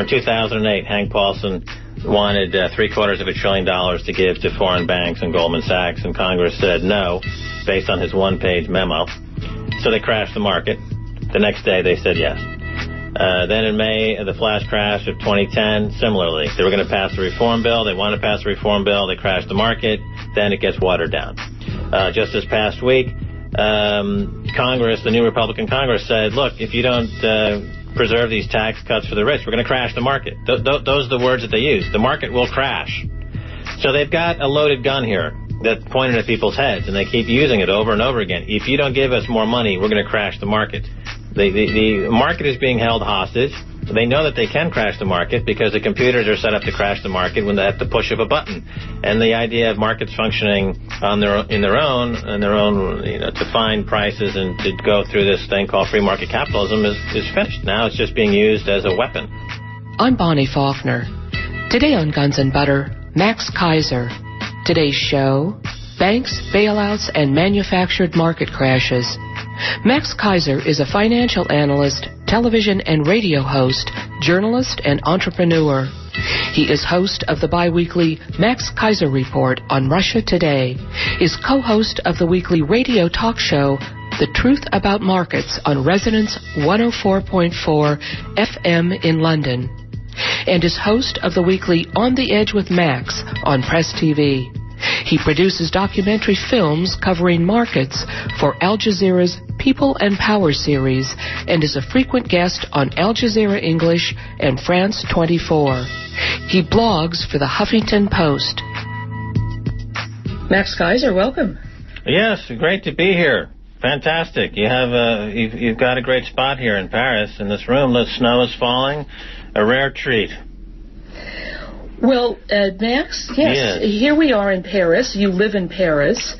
in 2008, Hank Paulson wanted $750 billion to give to foreign banks and Goldman Sachs, and Congress said no, based on his one-page memo. So they crashed the market. The next day, they said yes. Then in May, the flash crash of 2010, similarly, they were going to pass the reform bill. They wanted to pass the reform bill. They crashed the market. Then it gets watered down. Just this past week, Congress, the new Republican Congress, said, look, if you don't preserve these tax cuts for the rich, we're going to crash the market. Those are the words that they use. The market will crash. So they've got a loaded gun here that's pointed at people's heads, and they keep using it over and over again. If you don't give us more money, we're going to crash the market. The market is being held hostage. They know that they can crash the market because the computers are set up to crash the market when at the push of a button. And the idea of markets functioning in their own, to find prices and to go through this thing called free market capitalism is finished. Now it's just being used as a weapon. I'm Bonnie Faulkner. Today on Guns and Butter, Max Keiser. Today's show, banks, bailouts, and manufactured market crashes. Max Keiser is a financial analyst, television and radio host, journalist, and entrepreneur. He is host of the bi-weekly Max Keiser Report on Russia Today, is co-host of the weekly radio talk show The Truth About Markets on Resonance 104.4 FM in London, and is host of the weekly On the Edge with Max on Press TV. He produces documentary films covering markets for Al Jazeera's People and Power series and is a frequent guest on Al Jazeera English and France 24. He blogs for the Huffington Post. Max Keiser, welcome. Yes, great to be here. Fantastic. You've got a great spot here in Paris in this room. The snow is falling. A rare treat. Well, Max, yes, here we are in Paris. You live in Paris.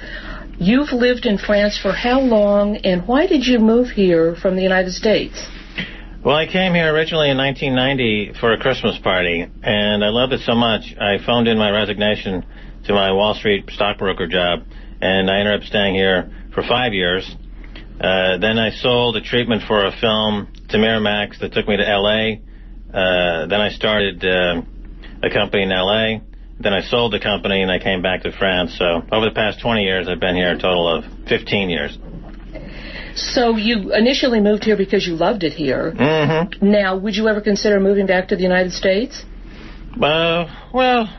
You've lived in France for how long, and why did you move here from the United States? Well, I came here originally in 1990 for a Christmas party, and I loved it so much, I phoned in my resignation to my Wall Street stockbroker job, and I ended up staying here for 5 years. Then I sold a treatment for a film to Miramax that took me to L.A. Then I started a company in L.A., then I sold the company and I came back to France. So over the past 20 years, I've been here a total of 15 years. So you initially moved here because you loved it here. Mm-hmm. Now, would you ever consider moving back to the United States? Well,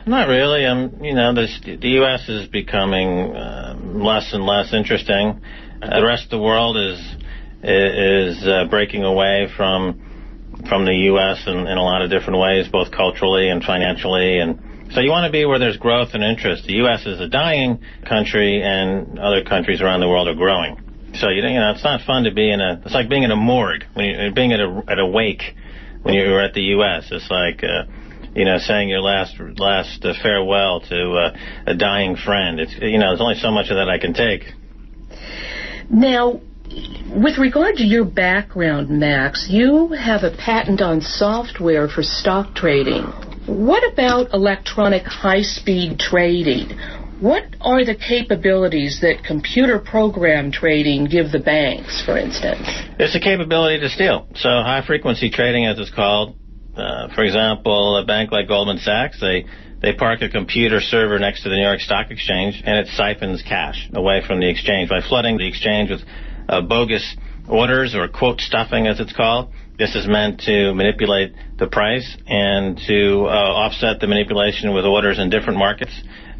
not really. The U.S. is becoming less and less interesting. The rest of the world is breaking away from the U.S. in a lot of different ways, both culturally and financially, and so you want to be where there's growth and interest. The U.S. is a dying country, and other countries around the world are growing. So it's not fun to be it's like being in a morgue when you're being at a wake when you're at the U.S. It's like saying your last farewell to a dying friend. There's only so much of that I can take. Now, with regard to your background, Max, you have a patent on software for stock trading. What about electronic high-speed trading? What are the capabilities that computer program trading give the banks, for instance? It's a capability to steal. So high-frequency trading, as it's called, for example, a bank like Goldman Sachs, they park a computer server next to the New York Stock Exchange, and it siphons cash away from the exchange by flooding the exchange with bogus orders, or quote stuffing, as it's called. This is meant to manipulate the price and to offset the manipulation with orders in different markets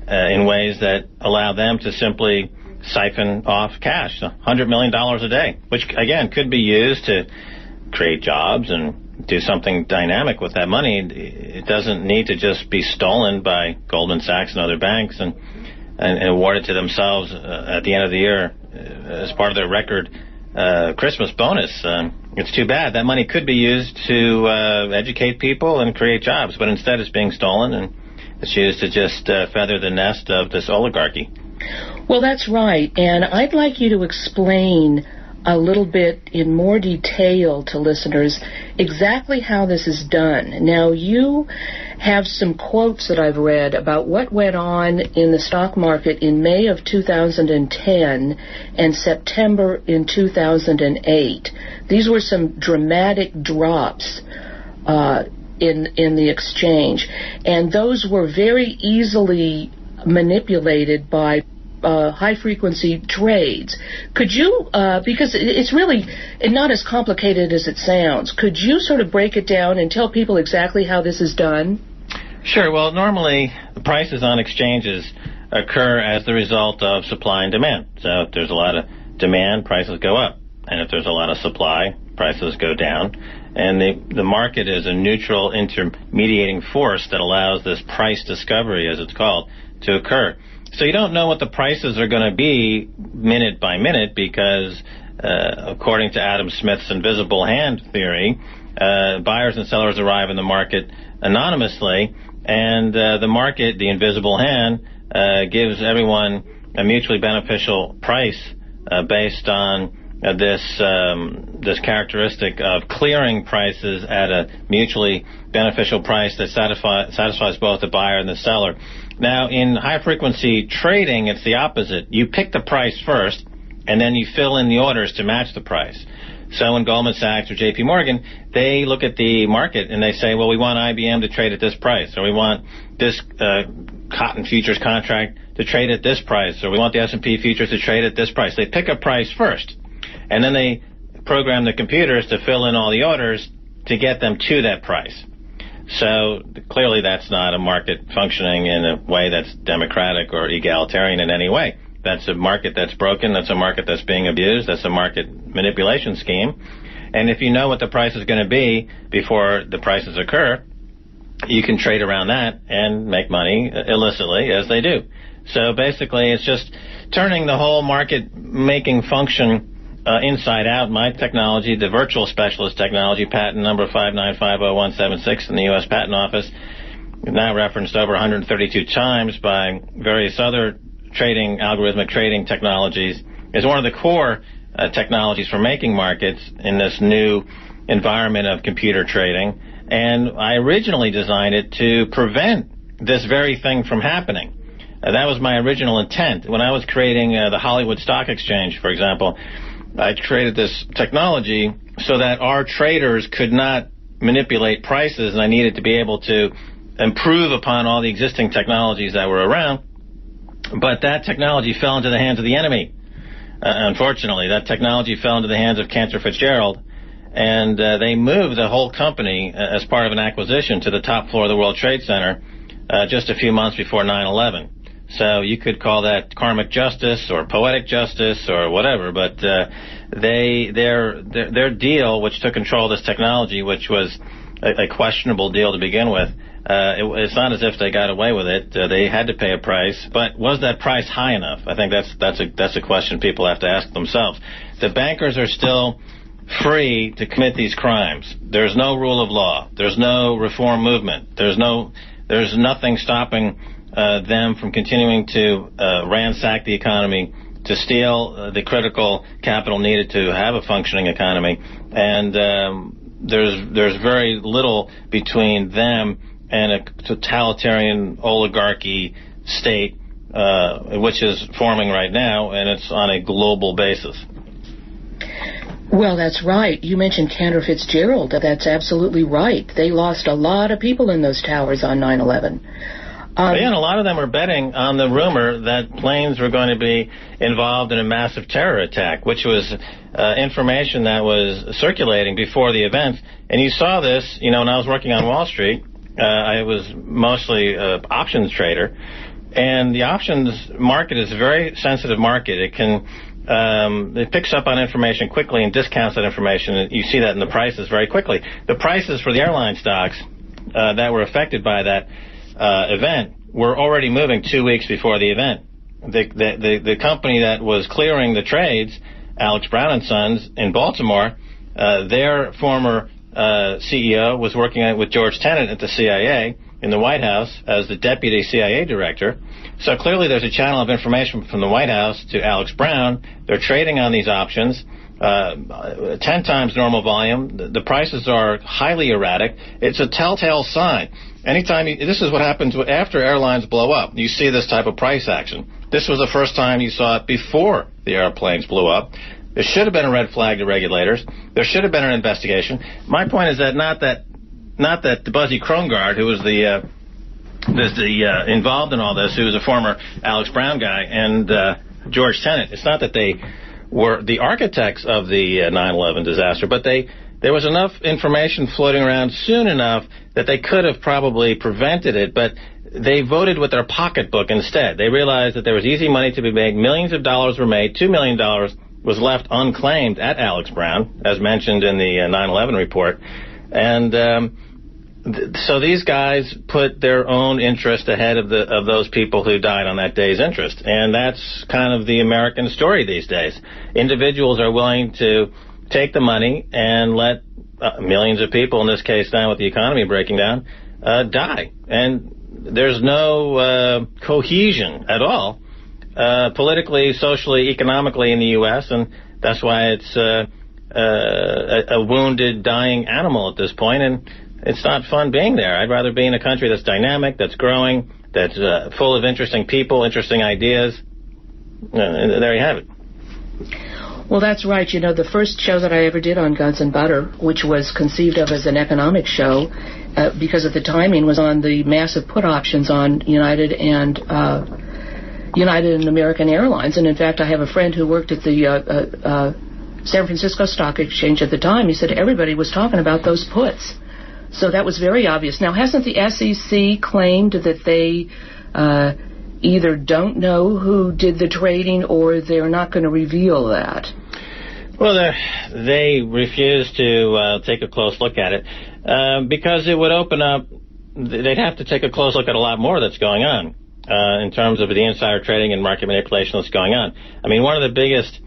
in ways that allow them to simply siphon off cash, $100 million a day, which, again, could be used to create jobs and do something dynamic with that money. It doesn't need to just be stolen by Goldman Sachs and other banks and awarded to themselves at the end of the year as part of their record Christmas bonus. It's too bad. That money could be used to educate people and create jobs, but instead it's being stolen, and it's used to just feather the nest of this oligarchy. Well, that's right, and I'd like you to explain a little bit in more detail to listeners exactly how this is done. Now, you have some quotes that I've read about what went on in the stock market in May of 2010 and September in 2008. These were some dramatic drops. in the exchange, and those were very easily manipulated by high-frequency trades. Could you, because it's really not as complicated as it sounds, could you sort of break it down and tell people exactly how this is done? Sure. Well, normally the prices on exchanges occur as the result of supply and demand. So if there's a lot of demand, prices go up. And if there's a lot of supply, prices go down. And the market is a neutral intermediating force that allows this price discovery, as it's called, to occur. So you don't know what the prices are going to be minute by minute because, according to Adam Smith's invisible hand theory, buyers and sellers arrive in the market anonymously, and the market, the invisible hand, gives everyone a mutually beneficial price based on this characteristic of clearing prices at a mutually beneficial price that satisfies both the buyer and the seller. Now, in high-frequency trading, it's the opposite. You pick the price first, and then you fill in the orders to match the price. So in Goldman Sachs or J.P. Morgan, they look at the market and they say, well, we want IBM to trade at this price, or we want this cotton futures contract to trade at this price, or we want the S&P futures to trade at this price. They pick a price first, and then they program the computers to fill in all the orders to get them to that price. So clearly that's not a market functioning in a way that's democratic or egalitarian in any way. That's a market that's broken. That's a market that's being abused. That's a market manipulation scheme. And if you know what the price is going to be before the prices occur, you can trade around that and make money illicitly, as they do. So basically it's just turning the whole market-making function inside out. My technology, the virtual specialist technology, patent number 5950176 in the U.S. Patent Office, now referenced over 132 times by various other algorithmic trading technologies, is one of the core technologies for making markets in this new environment of computer trading. And I originally designed it to prevent this very thing from happening. That was my original intent. When I was creating the Hollywood Stock Exchange, for example, I created this technology so that our traders could not manipulate prices, and I needed to be able to improve upon all the existing technologies that were around. But that technology fell into the hands of the enemy. Unfortunately, that technology fell into the hands of Cantor Fitzgerald, and they moved the whole company as part of an acquisition to the top floor of the World Trade Center just a few months before 9/11. So you could call that karmic justice or poetic justice or whatever, but their deal, which took control of this technology, which was a questionable deal to begin with, it's not as if they got away with it. They had to pay a price, but was that price high enough? I think that's a question people have to ask themselves. The bankers are still free to commit these crimes. There's no rule of law. There's no reform movement. There's nothing stopping them from continuing to ransack the economy, to steal the critical capital needed to have a functioning economy. And there's very little between them and a totalitarian oligarchy state, which is forming right now, and it's on a global basis. Well, that's right. You mentioned Cantor Fitzgerald. That's absolutely right. They lost a lot of people in those towers on 9/11. And a lot of them were betting on the rumor that planes were going to be involved in a massive terror attack, which was information that was circulating before the event. And you saw this, when I was working on Wall Street. I was mostly an options trader, and the options market is a very sensitive market. It picks up on information quickly and discounts that information. You see that in the prices very quickly. The prices for the airline stocks that were affected by that event were already moving 2 weeks before the event. The company that was clearing the trades, Alex Brown and Sons in Baltimore, their former CEO was working with George Tenet at the CIA in the White House as the deputy CIA director. So clearly there's a channel of information from the White House to Alex Brown. They're trading on these options, 10 times normal volume. The prices are highly erratic. It's a telltale sign. This is what happens after airlines blow up. You see this type of price action. This was the first time you saw it before the airplanes blew up. There should have been a red flag to regulators. There should have been an investigation. My point is that not that not that Buzzy Krongard, who was involved in all this, who was a former Alex Brown guy, and George Tenet, it's not that they were the architects of the 9/11 disaster, but there was enough information floating around soon enough that they could have probably prevented it, but they voted with their pocketbook instead. They realized that there was easy money to be made. Millions of dollars were made. $2 million was left unclaimed at Alex Brown, as mentioned in the 9/11 report. And so these guys put their own interest ahead of those people who died on that day's interest. And that's kind of the American story these days. Individuals are willing to take the money and let millions of people, in this case now with the economy breaking down, die. And there's no cohesion at all, politically, socially, economically in the U.S., and that's why it's a wounded, dying animal at this point, and it's not fun being there. I'd rather be in a country that's dynamic, that's growing, that's full of interesting people, interesting ideas. There you have it. Well, that's right. You know, the first show that I ever did on Guns and Butter, which was conceived of as an economic show, because of the timing, was on the massive put options on United and American Airlines. And in fact, I have a friend who worked at the San Francisco Stock Exchange at the time. He said everybody was talking about those puts. So that was very obvious. Now, hasn't the SEC claimed that they either don't know who did the trading or they're not going to reveal that? Well, they refuse to take a close look at it because it would open up, they'd have to take a close look at a lot more that's going on in terms of the insider trading and market manipulation that's going on. I mean, one of the biggest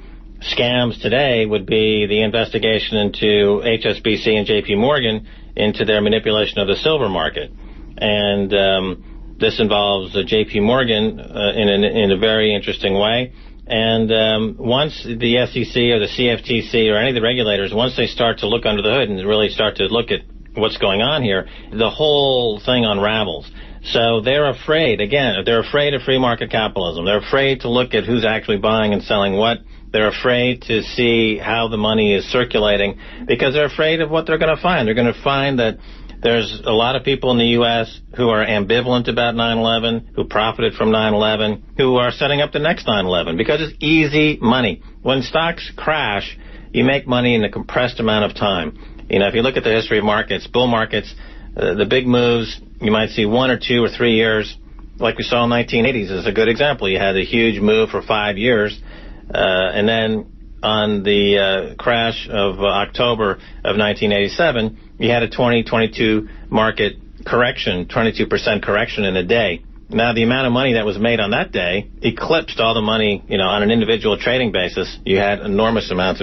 scams today would be the investigation into HSBC and JP Morgan into their manipulation of the silver market. And this involves JP Morgan in a very interesting way. And once the SEC or the CFTC or any of the regulators, once they start to look under the hood and really start to look at what's going on here, the whole thing unravels. So they're afraid, again, they're afraid of free market capitalism. They're afraid to look at who's actually buying and selling what. They're afraid to see how the money is circulating because they're afraid of what they're going to find. They're going to find that there's a lot of people in the U.S. who are ambivalent about 9/11, who profited from 9/11, who are setting up the next 9/11 because it's easy money. When stocks crash, you make money in a compressed amount of time. You know, if you look at the history of markets, bull markets, the big moves, you might see 1 or 2 or 3 years, like we saw in the 1980s is a good example. You had a huge move for 5 years, and then on the crash of October of 1987, you had a 22 market correction, 22% correction in a day. Now, the amount of money that was made on that day eclipsed all the money, on an individual trading basis. You had enormous amounts of